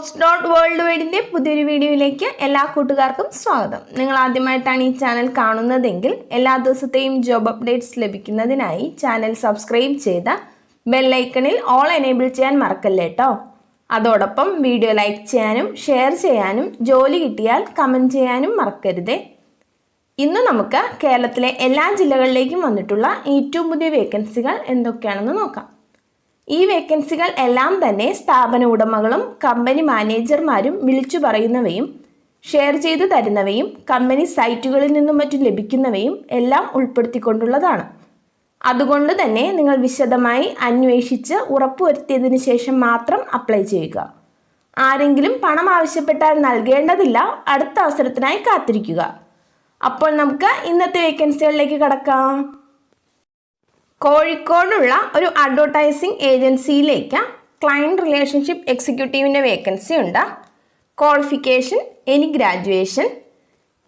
JOBS.WORLDWIDE പുതിയൊരു വീഡിയോയിലേക്ക് എല്ലാ കൂട്ടുകാർക്കും സ്വാഗതം. നിങ്ങൾ ആദ്യമായിട്ടാണ് ഈ ചാനൽ കാണുന്നതെങ്കിൽ എല്ലാ ദിവസത്തെയും ജോബ് അപ്ഡേറ്റ്സ് ലഭിക്കുന്നതിനായി ചാനൽ സബ്സ്ക്രൈബ് ചെയ്ത് ബെൽ ഐക്കണിൽ ഓൾ എനേബിൾ ചെയ്യാൻ മറക്കല്ലേ ട്ടോ. അതോടൊപ്പം വീഡിയോ ലൈക്ക് ചെയ്യാനും ഷെയർ ചെയ്യാനും ജോലി കിട്ടിയാൽ കമന്റ് ചെയ്യാനും മറക്കരുതേ. ഇന്ന് നമുക്ക് കേരളത്തിലെ എല്ലാ ജില്ലകളിലേക്കും വന്നിട്ടുള്ള ഏറ്റവും പുതിയ വേക്കൻസികൾ എന്തൊക്കെയാണെന്ന് നോക്കാം. ഈ വേക്കൻസികൾ എല്ലാം തന്നെ സ്ഥാപന ഉടമകളും കമ്പനി മാനേജർമാരും വിളിച്ചു പറയുന്നവയും ഷെയർ ചെയ്തു തരുന്നവയും കമ്പനി സൈറ്റുകളിൽ നിന്നും മറ്റും ലഭിക്കുന്നവയും എല്ലാം ഉൾപ്പെടുത്തിക്കൊണ്ടുള്ളതാണ്. അതുകൊണ്ട് തന്നെ നിങ്ങൾ വിശദമായി അന്വേഷിച്ച് ഉറപ്പുവരുത്തിയതിനു ശേഷം മാത്രം അപ്ലൈ ചെയ്യുക. ആരെങ്കിലും പണം ആവശ്യപ്പെട്ടാൽ നൽകേണ്ടതില്ല. അടുത്ത അവസരത്തിനായി കാത്തിരിക്കുക. അപ്പോൾ നമുക്ക് ഇന്നത്തെ വേക്കൻസികളിലേക്ക് കടക്കാം. കോഴിക്കോടുള്ള ഒരു അഡ്വർടൈസിംഗ് ഏജൻസിയിലേക്ക് ക്ലയൻറ്റ് റിലേഷൻഷിപ്പ് എക്സിക്യൂട്ടീവിൻ്റെ വേക്കൻസി ഉണ്ട്. ക്വാളിഫിക്കേഷൻ എനി ഗ്രാജുവേഷൻ,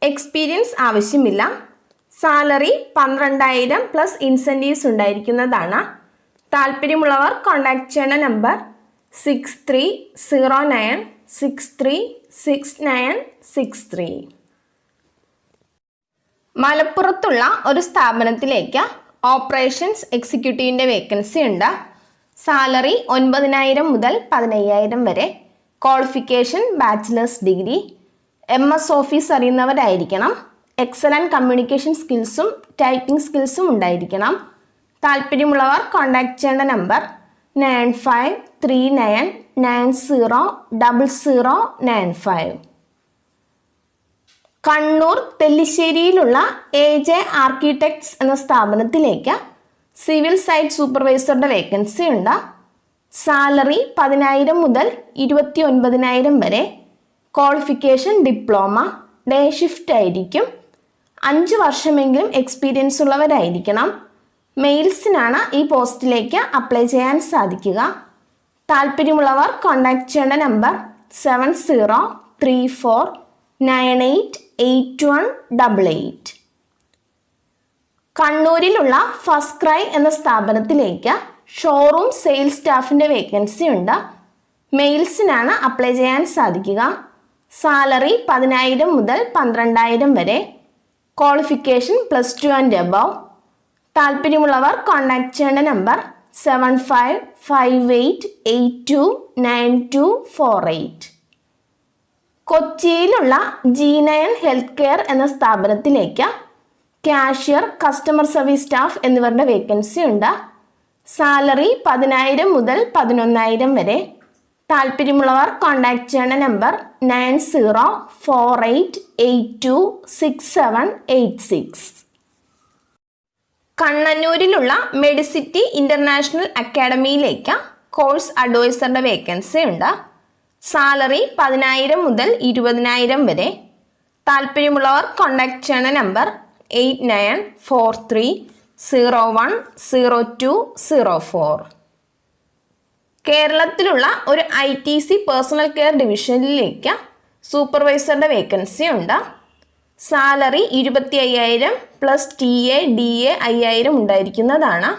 എക്സ്പീരിയൻസ് ആവശ്യമില്ല. സാലറി 12,000 പ്ലസ് ഇൻസെൻറ്റീവ്സ് ഉണ്ടായിരിക്കുന്നതാണ്. താല്പര്യമുള്ളവർ കോൺടാക്ട് ചെയ്യേണ്ട നമ്പർ 6309636963. മലപ്പുറത്തുള്ള ഒരു സ്ഥാപനത്തിലേക്ക് ഓപ്പറേഷൻസ് എക്സിക്യൂട്ടീവിൻ്റെ വേക്കൻസി ഉണ്ട്. സാലറി 9,000 മുതൽ 15,000 വരെ. Qualification bachelors degree. MS office അറിയുന്നവരായിരിക്കണം. എക്സലൻറ്റ് കമ്മ്യൂണിക്കേഷൻ സ്കിൽസും ടൈപ്പിംഗ് സ്കിൽസും ഉണ്ടായിരിക്കണം. താല്പര്യമുള്ളവർ കോൺടാക്ട് ചെയ്യേണ്ട നമ്പർ 9539900095. കണ്ണൂർ തെല്ലിശ്ശേരിയിലുള്ള AJ ആർക്കിടെക്ട്സ് എന്ന സ്ഥാപനത്തിലേക്ക് സിവിൽ സൈറ്റ് സൂപ്പർവൈസറുടെ വേക്കൻസി ഉണ്ട്. സാലറി 10,000 മുതൽ 29,000 വരെ. Qualification diploma. ഡേ ഷിഫ്റ്റ് ആയിരിക്കും. 5 വർഷമെങ്കിലും എക്സ്പീരിയൻസ് ഉള്ളവരായിരിക്കണം. മെയിൽസിനാണ് ഈ പോസ്റ്റിലേക്ക് അപ്ലൈ ചെയ്യാൻ സാധിക്കുക. താല്പര്യമുള്ളവർ കോൺടാക്ട് ചെയ്യേണ്ട നമ്പർ 7034988188. കണ്ണൂരിലുള്ള ഫസ്റ്റ് ക്രൈ എന്ന സ്ഥാപനത്തിലേക്ക് ഷോറൂം സെയിൽസ് സ്റ്റാഫിൻ്റെ വേക്കൻസി ഉണ്ട്. മെയിൽസിനാണ് അപ്ലൈ ചെയ്യാൻ സാധിക്കുക. സാലറി 10,000 മുതൽ 12,000 വരെ. Qualification +2 and above. താല്പര്യമുള്ളവർ കോൺടാക്ട് ചെയ്യേണ്ട നമ്പർ 7558829248. കൊച്ചിയിലുള്ള G9 ഹെൽത്ത് കെയർ എന്ന സ്ഥാപനത്തിലേക്ക് കാഷ്യർ, കസ്റ്റമർ സർവീസ് സ്റ്റാഫ് എന്നിവരുടെ വേക്കൻസി ഉണ്ട്. സാലറി 10,000 മുതൽ 11,000 വരെ. താല്പര്യമുള്ളവർ കോൺടാക്ട് ചെയ്യേണ്ട നമ്പർ 9048826786. കണ്ണന്നൂരിലുള്ള മെഡിസിറ്റി ഇന്റർനാഷണൽ അക്കാഡമിയിലേക്ക് കോഴ്സ് അഡ്വൈസറുടെ വേക്കൻസി ഉണ്ട്. സാലറി 10,000 മുതൽ 20,000 വരെ. താല്പര്യമുള്ളവർ കോൺടാക്ട് ചെയ്യുന്ന നമ്പർ 8943010204. കേരളത്തിലുള്ള ഒരു ITC പേഴ്സണൽ കെയർ ഡിവിഷനിലേക്ക് സൂപ്പർവൈസറുടെ വേക്കൻസി ഉണ്ട്. സാലറി 25,000 പ്ലസ് TA DA 5,000 ഉണ്ടായിരിക്കുന്നതാണ്.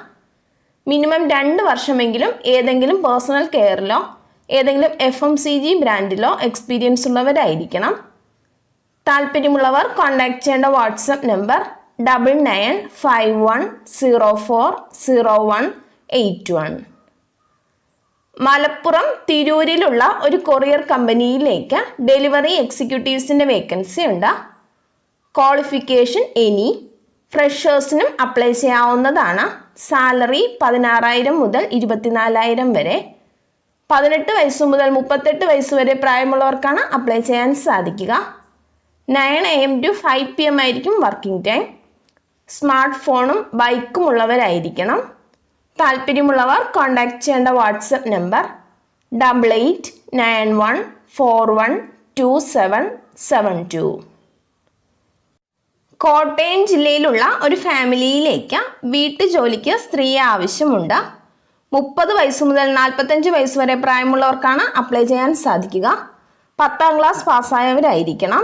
മിനിമം 2 വർഷമെങ്കിലും ഏതെങ്കിലും പേഴ്സണൽ കെയറിലോ ഏതെങ്കിലും FMCG ബ്രാൻഡിലോ എക്സ്പീരിയൻസ് ഉള്ളവരായിരിക്കണം. താല്പര്യമുള്ളവർ കോൺടാക്ട് ചെയ്യേണ്ട വാട്സപ്പ് നമ്പർ 9951040181. മലപ്പുറം തിരൂരിലുള്ള ഒരു കൊറിയർ കമ്പനിയിലേക്ക് ഡെലിവറി എക്സിക്യൂട്ടീവ്സിൻ്റെ വേക്കൻസി ഉണ്ട്. Qualification any. ഫ്രഷേഴ്സിനും അപ്ലൈ ചെയ്യാവുന്നതാണ്. സാലറി 16,000 മുതൽ 24,000 വരെ. 18 വയസ്സ് മുതൽ 38 വയസ്സ് വരെ പ്രായമുള്ളവർക്കാണ് അപ്ലൈ ചെയ്യാൻ സാധിക്കുക. 9 AM to 5 PM ആയിരിക്കും വർക്കിംഗ് ടൈം. സ്മാർട്ട് ഫോണും ബൈക്കും ഉള്ളവരായിരിക്കണം. താല്പര്യമുള്ളവർ കോൺടാക്ട് ചെയ്യേണ്ട വാട്സപ്പ് നമ്പർ 8891412772. കോട്ടയം ജില്ലയിലുള്ള ഒരു ഫാമിലിയിലേക്ക് വീട്ടുജോലിക്ക് സ്ത്രീയെ ആവശ്യമുണ്ട്. 30 വയസ്സ് മുതൽ 45 വയസ്സ് വരെ പ്രായമുള്ളവർക്കാണ് അപ്ലൈ ചെയ്യാൻ സാധിക്കുക. 10ാം ക്ലാസ് പാസ്സായവരായിരിക്കണം.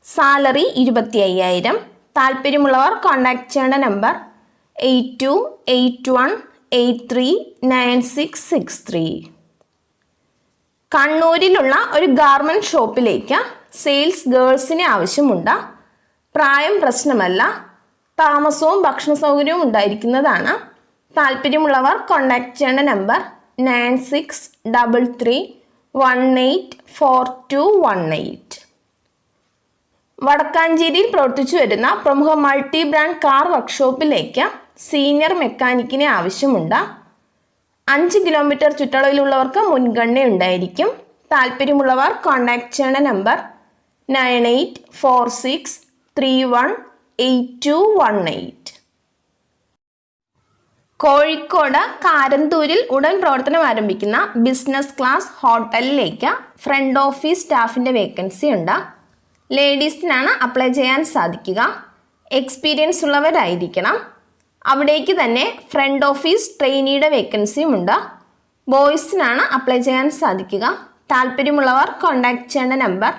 സാലറി 25,000. താല്പര്യമുള്ളവർ കോൺടാക്ട് ചെയ്യേണ്ട നമ്പർ 8281839663. കണ്ണൂരിലുള്ള ഒരു ഗാർമെന്റ് ഷോപ്പിലേക്ക് സെയിൽസ് ഗേൾസിനെ ആവശ്യമുണ്ട്. പ്രായം പ്രശ്നമല്ല. താമസവും ഭക്ഷണ സൗകര്യവും ഉണ്ടായിരിക്കുന്നതാണ്. താല്പര്യമുള്ളവർ കോൺടാക്ട് ചെയ്യേണ്ട നമ്പർ 9633184218. വടക്കാഞ്ചേരിയിൽ പ്രവർത്തിച്ചു വരുന്ന പ്രമുഖ മൾട്ടി ബ്രാൻഡ് കാർ വർക്ക്ഷോപ്പിലേക്ക് സീനിയർ മെക്കാനിക്കിനെ ആവശ്യമുണ്ട്. 5 കിലോമീറ്റർ ചുറ്റളവിലുള്ളവർക്ക് മുൻഗണന ഉണ്ടായിരിക്കും. താല്പര്യമുള്ളവർ കോൺടാക്ട് ചെയ്യേണ്ട നമ്പർ 9846318218. കോഴിക്കോട് കാരന്തൂരിൽ ഉടൻ പ്രവർത്തനം ആരംഭിക്കുന്ന ബിസിനസ് ക്ലാസ് ഹോട്ടലിലേക്ക് ഫ്രണ്ട് ഓഫീസ് സ്റ്റാഫിൻ്റെ വേക്കൻസി ഉണ്ട്. ലേഡീസിനാണ് അപ്ലൈ ചെയ്യാൻ സാധിക്കുക. എക്സ്പീരിയൻസ് ഉള്ളവരായിരിക്കണം. അവിടേക്ക് തന്നെ ഫ്രണ്ട് ഓഫീസ് ട്രെയിനിയുടെ വേക്കൻസിയും ഉണ്ട്. ബോയ്സിനാണ് അപ്ലൈ ചെയ്യാൻ സാധിക്കുക. താല്പര്യമുള്ളവർ കോൺടാക്ട് ചെയ്യേണ്ട നമ്പർ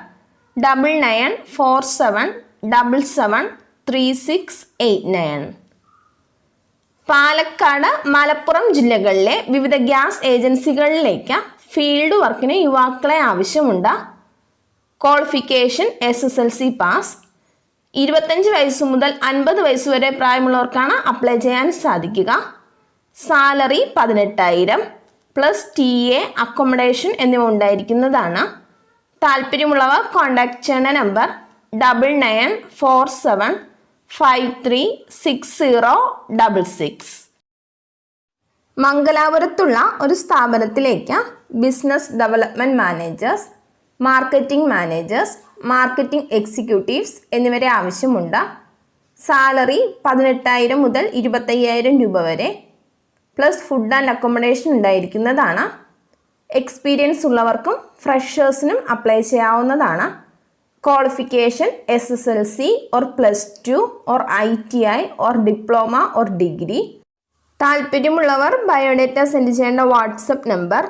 9947773689. പാലക്കാട്, മലപ്പുറം ജില്ലകളിലെ വിവിധ ഗ്യാസ് ഏജൻസികളിലേക്ക് ഫീൽഡ് വർക്കിന് യുവാക്കളെ ആവശ്യമുണ്ട്. Qualification SSLC pass. 25 വയസ്സ് മുതൽ 50 വയസ്സ് വരെ പ്രായമുള്ളവർക്കാണ് അപ്ലൈ ചെയ്യാൻ സാധിക്കുക. സാലറി 18,000 പ്ലസ് TA, അക്കോമഡേഷൻ എന്നിവ ഉണ്ടായിരിക്കുന്നതാണ്. താല്പര്യമുള്ളവർ കോൺടാക്ട് ചെയ്യേണ്ട നമ്പർ 9947536066. മംഗലാപുരത്തുള്ള ഒരു സ്ഥാപനത്തിലേക്ക് business development managers, marketing managers, marketing executives എന്നിവരെ ആവശ്യമുണ്ട്. സാലറി 18,000 മുതൽ 25,000 രൂപ വരെ പ്ലസ് ഫുഡ് ആൻഡ് അക്കോമഡേഷൻ ഉണ്ടായിരിക്കുന്നതാണ്. എക്സ്പീരിയൻസ് ഉള്ളവർക്കും ഫ്രഷേഴ്സിനും അപ്ലൈ ചെയ്യാവുന്നതാണ്. Qualification SSLC or +2 or ITI or diploma or degree. താല്പര്യമുള്ളവർ ബയോഡേറ്റ സെൻഡ് ചെയ്യേണ്ട വാട്സപ്പ് നമ്പർ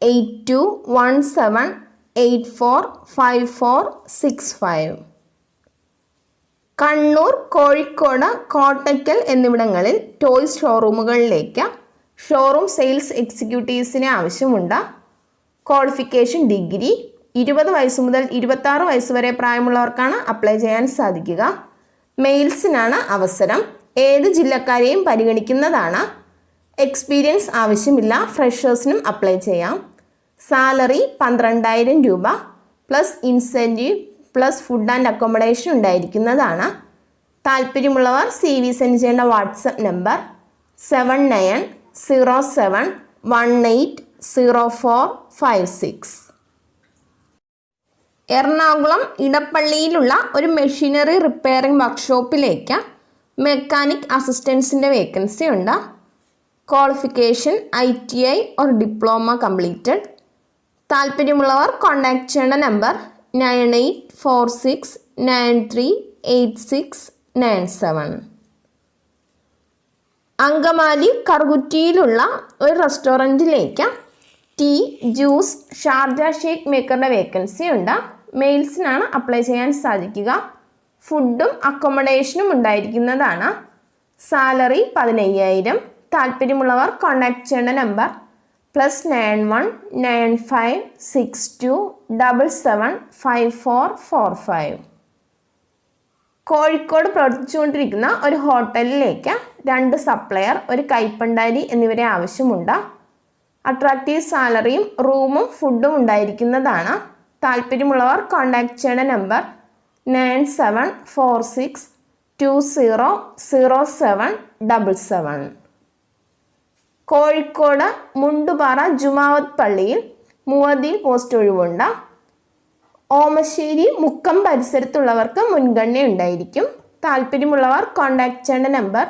8217845465. കണ്ണൂർ, കോഴിക്കോട്, കോട്ടയ്ക്കൽ എന്നിവിടങ്ങളിൽ ടോയ്സ് ഷോറൂമുകളിലേക്ക് ഷോറൂം സെയിൽസ് എക്സിക്യൂട്ടീവ്സിനെ ആവശ്യമുണ്ട്. Qualification degree. 20 വയസ്സ് മുതൽ 26 വയസ്സ് വരെ പ്രായമുള്ളവർക്കാണ് അപ്ലൈ ചെയ്യാൻ സാധിക്കുക. മെയിൽസിനാണ് അവസരം. ഏത് ജില്ലക്കാരെയും പരിഗണിക്കുന്നതാണ്. എക്സ്പീരിയൻസ് ആവശ്യമില്ല. ഫ്രഷേഴ്സിനും അപ്ലൈ ചെയ്യാം. സാലറി 12,000 രൂപ plus incentive plus food and accommodation ഉണ്ടായിരിക്കുന്നതാണ്. താല്പര്യമുള്ളവർ CV സെൻഡ് ചെയ്യേണ്ട വാട്സപ്പ് നമ്പർ 7907180456. എറണാകുളം ഇടപ്പള്ളിയിലുള്ള ഒരു മെഷീനറി റിപ്പയറിംഗ് വർക്ക്ഷോപ്പിലേക്ക് മെക്കാനിക് അസിസ്റ്റൻസിൻ്റെ വേക്കൻസി ഉണ്ട്. Qualification ITI or diploma completed. താല്പര്യമുള്ളവർ കോൺടാക്ട് ചെയ്യേണ്ട നമ്പർ 9846938697. അങ്കമാലി കറുകുറ്റിയിലുള്ള ഒരു റെസ്റ്റോറൻറ്റിലേക്ക് ടീ, ജ്യൂസ്, ഷാർജ ഷേക്ക് മേക്കറുടെ വേക്കൻസി ഉണ്ട്. മെയിൽസിനാണ് അപ്ലൈ ചെയ്യാൻ സാധിക്കുക. ഫുഡും അക്കോമഡേഷനും ഉണ്ടായിരിക്കുന്നതാണ്. സാലറി 15,000. താല്പര്യമുള്ളവർ കോൺടാക്ട് ചെയ്യേണ്ട നമ്പർ +919562775445. കോഴിക്കോട് പ്രവർത്തിച്ചുകൊണ്ടിരിക്കുന്ന ഒരു ഹോട്ടലിലേക്ക് 2 സപ്ലയർ, ഒരു കൈപ്പണ്ടാരി എന്നിവരെ ആവശ്യമുണ്ട്. അട്രാക്റ്റീവ് സാലറിയും റൂമും ഫുഡും ഉണ്ടായിരിക്കുന്നതാണ്. താല്പര്യമുള്ളവർ കോൺടാക്ട് ചെയ്യേണ്ട നമ്പർ 9746200777. കോഴിക്കോട് മുണ്ടുപാറ ജുമാവത്ത് പള്ളിയിൽ മുവദ്ദീൻ പോസ്റ്റ് ഒഴിവുണ്ട്. ഓമശ്ശേരി, മുക്കം പരിസരത്തുള്ളവർക്ക് മുൻഗണന ഉണ്ടായിരിക്കും. താല്പര്യമുള്ളവർ കോൺടാക്ട് ചെയ്യേണ്ട നമ്പർ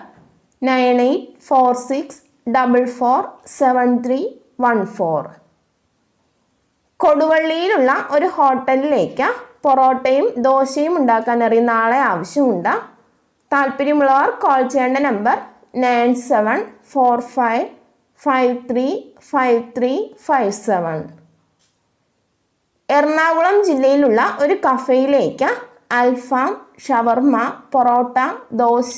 9846447314. കൊടുവള്ളിയിലുള്ള ഒരു ഹോട്ടലിലേക്ക് പൊറോട്ടയും ദോശയും ഉണ്ടാക്കാൻ അറിയുന്ന ആളെ ആവശ്യമുണ്ട്. താല്പര്യമുള്ളവർ കോൾ ചെയ്യേണ്ട നമ്പർ 9745535357. എറണാകുളം ജില്ലയിലുള്ള ഒരു കഫേയിലേക്ക് അൽഫാം, ഷവർമ, പൊറോട്ട, ദോശ,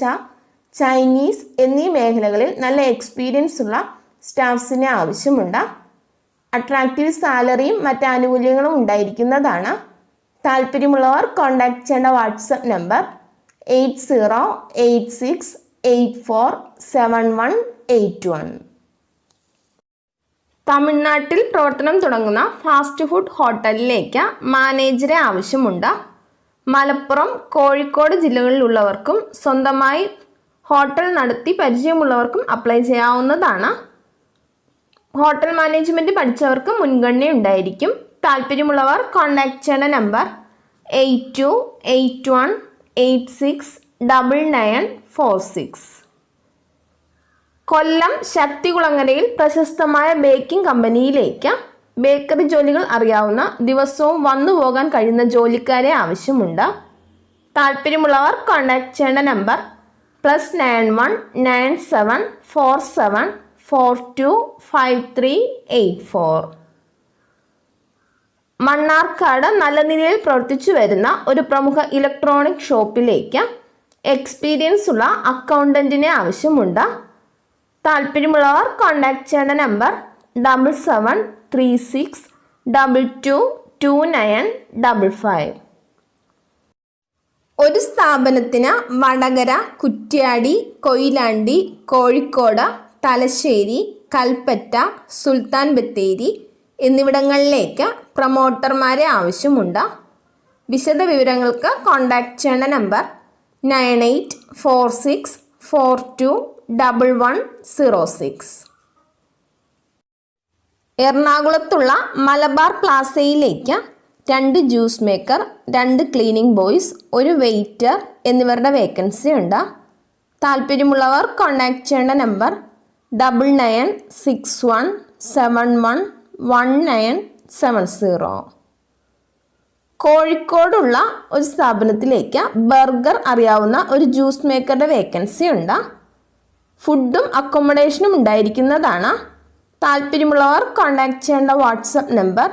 ചൈനീസ് എന്നീ മേഖലകളിൽ നല്ല എക്സ്പീരിയൻസ് ഉള്ള സ്റ്റാഫ്സിനെ ആവശ്യമുണ്ട്. അട്രാക്റ്റീവ് സാലറിയും മറ്റ് ആനുകൂല്യങ്ങളും ഉണ്ടായിരിക്കുന്നതാണ്. താല്പര്യമുള്ളവർ കോൺടാക്ട് ചെയ്യേണ്ട വാട്സപ്പ് നമ്പർ 8086847181. തമിഴ്നാട്ടിൽ പ്രവർത്തനം തുടങ്ങുന്ന ഫാസ്റ്റ് ഫുഡ് ഹോട്ടലിലേക്ക് മാനേജറെ ആവശ്യമുണ്ട്. മലപ്പുറം, കോഴിക്കോട് ജില്ലകളിലുള്ളവർക്കും സ്വന്തമായി ഹോട്ടൽ നടത്തി പരിചയമുള്ളവർക്കും അപ്ലൈ ചെയ്യാവുന്നതാണ്. ഹോട്ടൽ മാനേജ്മെൻറ്റ് പഠിച്ചവർക്ക് മുൻഗണന ഉണ്ടായിരിക്കും. താല്പര്യമുള്ളവർ കോൺടാക്ട് ചെയ്യേണ്ട നമ്പർ 8281869946. കൊല്ലം ശക്തികുളങ്ങരയിൽ പ്രശസ്തമായ ബേക്കിംഗ് കമ്പനിയിലേക്ക് ബേക്കറി ജോലികൾ അറിയാവുന്ന ദിവസവും വന്നു പോകാൻ കഴിയുന്ന ജോലിക്കാരെ ആവശ്യമുണ്ട്. താല്പര്യമുള്ളവർ കോൺടാക്ട് ചെയ്യേണ്ട നമ്പർ +919747425384. മണ്ണാർക്കാട് നല്ല നിലയിൽ പ്രവർത്തിച്ചു വരുന്ന ഒരു പ്രമുഖ ഇലക്ട്രോണിക് ഷോപ്പിലേക്ക് എക്സ്പീരിയൻസ് ഉള്ള അക്കൗണ്ടന്റിനെ ആവശ്യമുണ്ട്. താല്പര്യമുള്ളവർ കോൺടാക്ട് ചെയ്യേണ്ട നമ്പർ 7736222955. ഒരു സ്ഥാപനത്തിന് വടകര, കുറ്റ്യാടി, കൊയിലാണ്ടി, കോഴിക്കോട്, തലശ്ശേരി, കൽപ്പറ്റ, സുൽത്താൻ ബത്തേരി എന്നിവിടങ്ങളിലേക്ക് പ്രൊമോട്ടർമാരെ ആവശ്യമുണ്ട്. വിശദ വിവരങ്ങൾക്ക് കോൺടാക്ട് ചെയ്യേണ്ട നമ്പർ 9846421106. എറണാകുളത്തുള്ള മലബാർ പ്ലാസയിലേക്ക് 2 juice maker, 2 cleaning boys, 1 waiter എന്നിവരുടെ വേക്കൻസി ഉണ്ട്. താല്പര്യമുള്ളവർ കോൺടാക്ട് ചെയ്യേണ്ട നമ്പർ 9961711970. കോഴിക്കോടുള്ള ഒരു സ്ഥാപനത്തിലേക്ക് ബർഗർ അറിയാവുന്ന ഒരു ജ്യൂസ് മേക്കറുടെ വേക്കൻസി ഉണ്ട്. ഫുഡും അക്കോമഡേഷനും ഉണ്ടായിരിക്കുന്നതാണ്. താല്പര്യമുള്ളവർ കോൺടാക്ട് ചെയ്യേണ്ട വാട്സപ്പ് നമ്പർ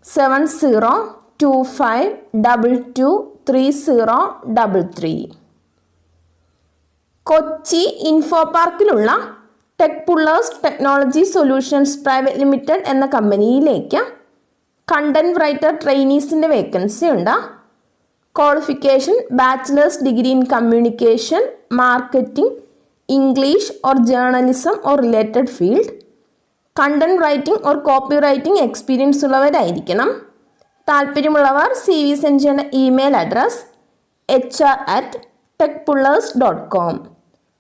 7025223033. കൊച്ചി ഇൻഫോ പാർക്കിലുള്ള tech pullers technology solutions private limited എന്ന കമ്പനിയിലേക്ക് കണ്ടന്റ് റൈറ്റർ ട്രെയിനീസിൻ്റെ വേക്കൻസി ഉണ്ട്. Qualification bachelors degree in communication, marketing, English or journalism or related field. Content writing or copy writing experience ഉള്ളവരായിരിക്കണം. താല്പര്യമുള്ളവർ CV send ചെയ്യുന്ന email address hr@techpullers.com.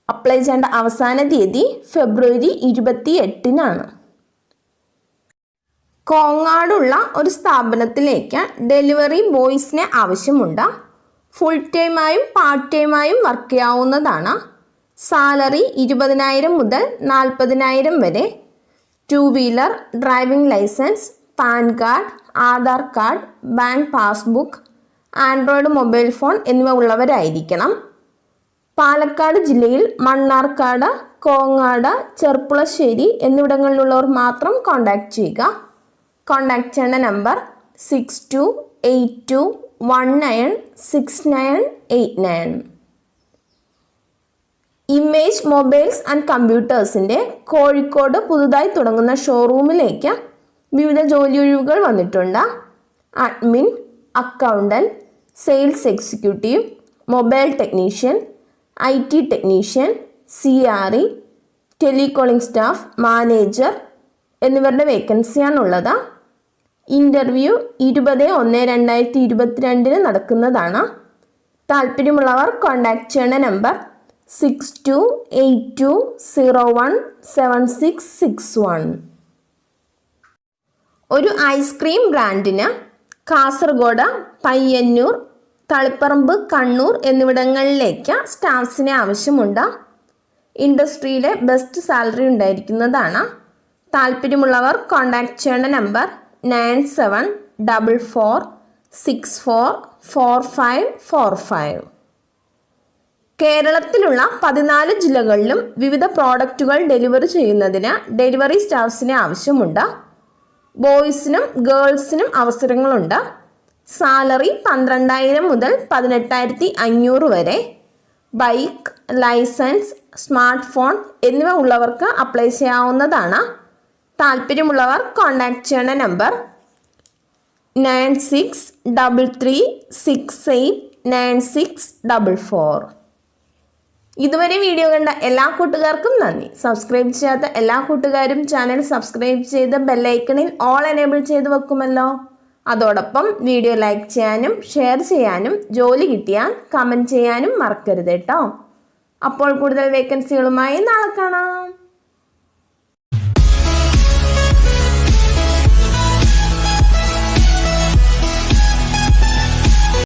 Apply ചെയ്യേണ്ട അവസാന തീയതി ഫെബ്രുവരി 28 കോങ്ങാടുള്ള ഒരു സ്ഥാപനത്തിലേക്ക് ഡെലിവറി ബോയ്സിനെ ആവശ്യമുണ്ട്. ഫുൾ ടൈമായും പാർട്ട് ടൈമായും വർക്ക് ചെയ്യാവുന്നതാണ്. സാലറി 20,000 മുതൽ 40,000 വരെ. 2 wheeler, driving license, pan card, Aadhaar card, bank passbook, android mobile phone എന്നിവ ഉള്ളവരായിരിക്കണം. പാലക്കാട് ജില്ലയിൽ മണ്ണാർക്കാട്, കോങ്ങാട്, ചെർപ്പുളശ്ശേരി എന്നിവിടങ്ങളിലുള്ളവർ മാത്രം കോൺടാക്ട് ചെയ്യുക. കോൺടാക്ട് ചെയ്യേണ്ട നമ്പർ 6282196989. ഇമേജ് മൊബൈൽസ് ആൻഡ് കമ്പ്യൂട്ടേഴ്സിൻ്റെ കോഴിക്കോട് പുതുതായി തുടങ്ങുന്ന ഷോറൂമിലേക്ക് വിവിധ ജോലിയൊഴിവുകൾ വന്നിട്ടുണ്ട്. Admin, accountant, sales executive, mobile technician, IT technician, CRE, telecalling staff, manager എന്നിവരുടെ വേക്കൻസിയാണുള്ളത്. ഇൻ്റർവ്യൂ 20/1/2022 നടക്കുന്നതാണ്. താല്പര്യമുള്ളവർ കോൺടാക്ട് ചെയ്യേണ്ട നമ്പർ 6282017661. ഒരു ഐസ്ക്രീം ബ്രാൻഡിന് കാസർഗോഡ്, പയ്യന്നൂർ, തളിപ്പറമ്പ്, കണ്ണൂർ എന്നിവിടങ്ങളിലേക്ക് സ്റ്റാഫ്സിനെ ആവശ്യമുണ്ട്. ഇൻഡസ്ട്രിയിലെ ബെസ്റ്റ് സാലറി ഉണ്ടായിരിക്കുന്നതാണ്. താല്പര്യമുള്ളവർ കോൺടാക്ട് ചെയ്യേണ്ട നമ്പർ 9744644545. കേരളത്തിലുള്ള 14 ജില്ലകളിലും വിവിധ പ്രോഡക്റ്റുകൾ ഡെലിവറി ചെയ്യുന്നതിന് ഡെലിവറി സ്റ്റാഫ്സിനെ ആവശ്യമുണ്ട്. ബോയ്സിനും ഗേൾസിനും അവസരങ്ങളുണ്ട്. സാലറി 12,000 മുതൽ 18,500 വരെ. ബൈക്ക്, ലൈസൻസ്, സ്മാർട്ട് ഫോൺ എന്നിവ ഉള്ളവർക്ക് അപ്ലൈ ചെയ്യാവുന്നതാണ്. താല്പര്യമുള്ളവർ കോൺടാക്ട് ചെയ്യേണ്ട നമ്പർ 9633689644. ഇതുവരെ വീഡിയോ കണ്ട എല്ലാ കൂട്ടുകാർക്കും നന്ദി. സബ്സ്ക്രൈബ് ചെയ്യാത്ത എല്ലാ കൂട്ടുകാരും ചാനൽ സബ്സ്ക്രൈബ് ചെയ്ത് ബെല്ലൈക്കണിൽ ഓൾ എനേബിൾ ചെയ്ത് വെക്കുമല്ലോ. അതോടൊപ്പം വീഡിയോ ലൈക്ക് ചെയ്യാനും ഷെയർ ചെയ്യാനും ജോലി കിട്ടിയാൽ കമൻറ്റ് ചെയ്യാനും മറക്കരുത് കേട്ടോ. അപ്പോൾ കൂടുതൽ വേക്കൻസികളുമായി നാളെ കാണാം.